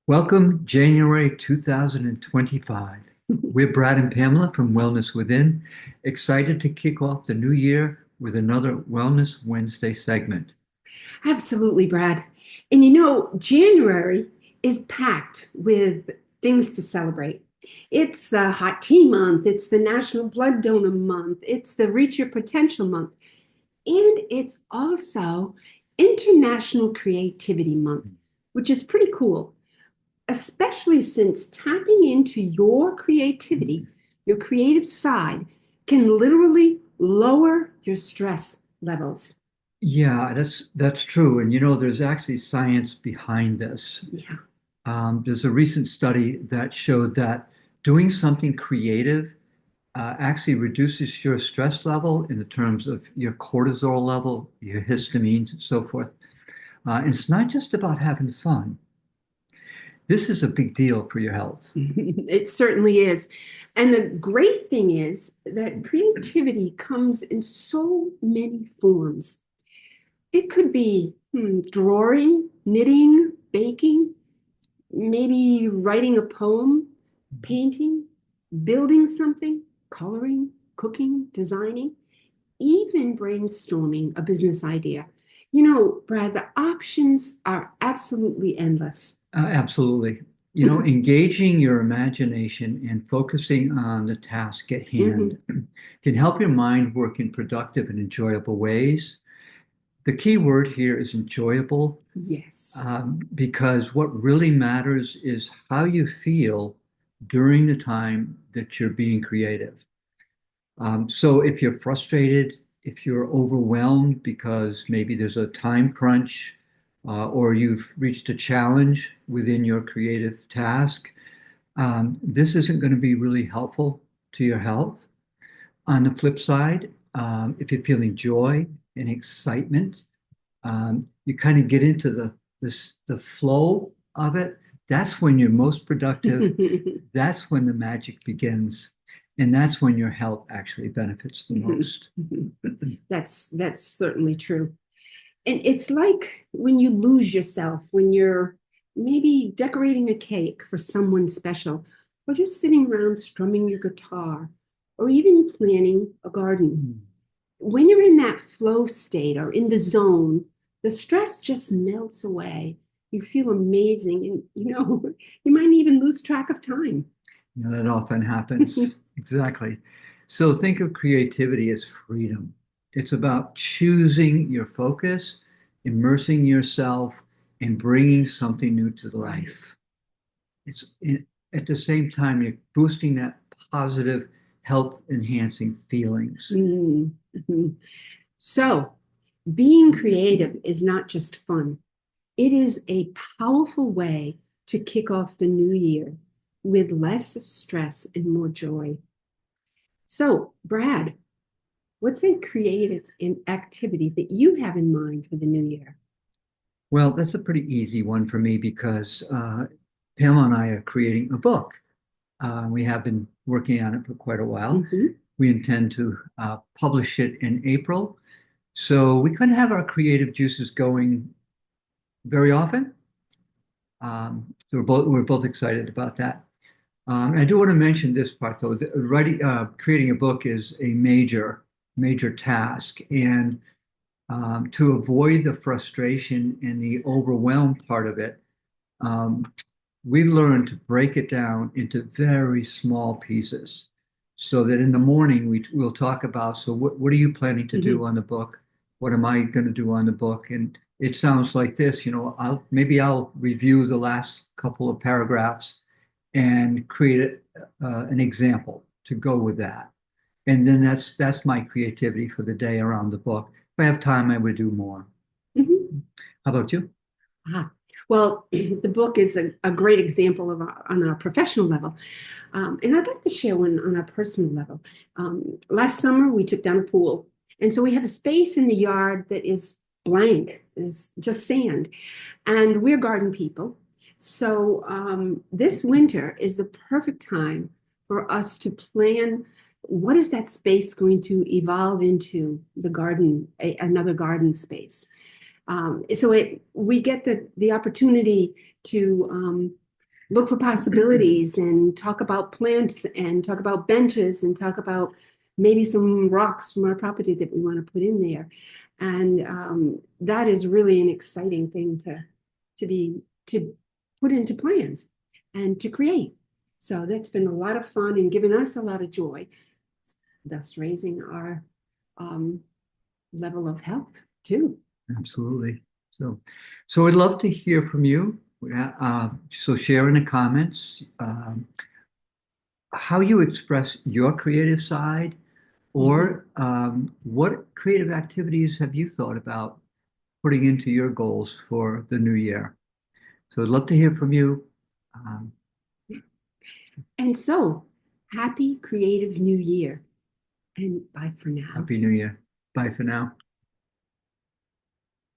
Welcome, January 2025. We're Brad and Pamela from Wellness Within, excited to kick off the new year with another Wellness Wednesday segment. Absolutely, Brad. And January is packed with things to celebrate. It's the hot tea month, it's the National Blood Donor Month, it's the Reach Your Potential Month, and it's also International Creativity Month, which is pretty cool, especially since tapping into your creativity, your creative side, can literally lower your stress levels. Yeah, that's true. And there's actually science behind this. Yeah. There's a recent study that showed that doing something creative actually reduces your stress level in the terms of your cortisol level, your histamines, and so forth. And it's not just about having fun. This is a big deal for your health. It certainly is. And the great thing is that creativity comes in so many forms. It could be drawing, knitting, baking, maybe writing a poem, painting, building something, coloring, cooking, designing, even brainstorming a business idea. Brad, the options are absolutely endless. Absolutely. Engaging your imagination and focusing on the task at Mhm. hand can help your mind work in productive and enjoyable ways. The key word here is enjoyable, Yes. because what really matters is how you feel during the time that you're being creative. So if you're frustrated, if you're overwhelmed because maybe there's a time crunch, or you've reached a challenge within your creative task, this isn't going to be really helpful to your health. On the flip side, if you're feeling joy and excitement, you kind of get into the flow of it. That's when you're most productive. That's when the magic begins, and that's when your health actually benefits the most. That's certainly true. And it's like when you lose yourself, when you're maybe decorating a cake for someone special, or just sitting around strumming your guitar, or even planting a garden. When you're in that flow state or in the zone, the stress just melts away. You feel amazing, and you might even lose track of time. That often happens. Exactly. So think of creativity as freedom. It's about choosing your focus, immersing yourself, and bringing something new to Right. life. It's at the same time you're boosting that positive, health enhancing feelings. Mm-hmm. So, being creative is not just fun, it is a powerful way to kick off the new year with less stress and more joy. So, Brad, what's a creative activity that you have in mind for the new year? Well, that's a pretty easy one for me because Pamela and I are creating a book. We have been working on it for quite a while. Mhm. We intend to publish it in April. So we couldn't have our creative juices going very often. So we're both excited about that. I do want to mention this part though. Creating a book is a major task, and to avoid the frustration and the overwhelm part of it, um, we've learned to break it down into very small pieces so that in the morning we'll talk about, so what are you planning to do Mhm. on the book? What am I going to do on the book? And it sounds like this, I'll review the last couple of paragraphs and create an example to go with that. And then that's my creativity for the day around the book. If I have time, I would do more. Mhm. How about you? Ah, well, the book is a great example of on our professional level. And I'd like to share one on our personal level. Last summer, we took down a pool. And so we have a space in the yard that is blank, is just sand. And we're garden people. So this winter is the perfect time for us to plan what is that space going to evolve into the garden, another garden space. So we get the opportunity to look for possibilities and talk about plants and talk about benches and talk about maybe some rocks from our property that we want to put in there. And that is really an exciting thing to put into plans and to create. So that's been a lot of fun and given us a lot of joy, thus raising our um, level of health too. Absolutely. So I'd love to hear from you. So share in the comments how you express your creative side, Mhm. or what creative activities have you thought about putting into your goals for the new year? So I'd love to hear from you. Um, And so, happy creative new year and bye for now. Happy New Year. Bye for now.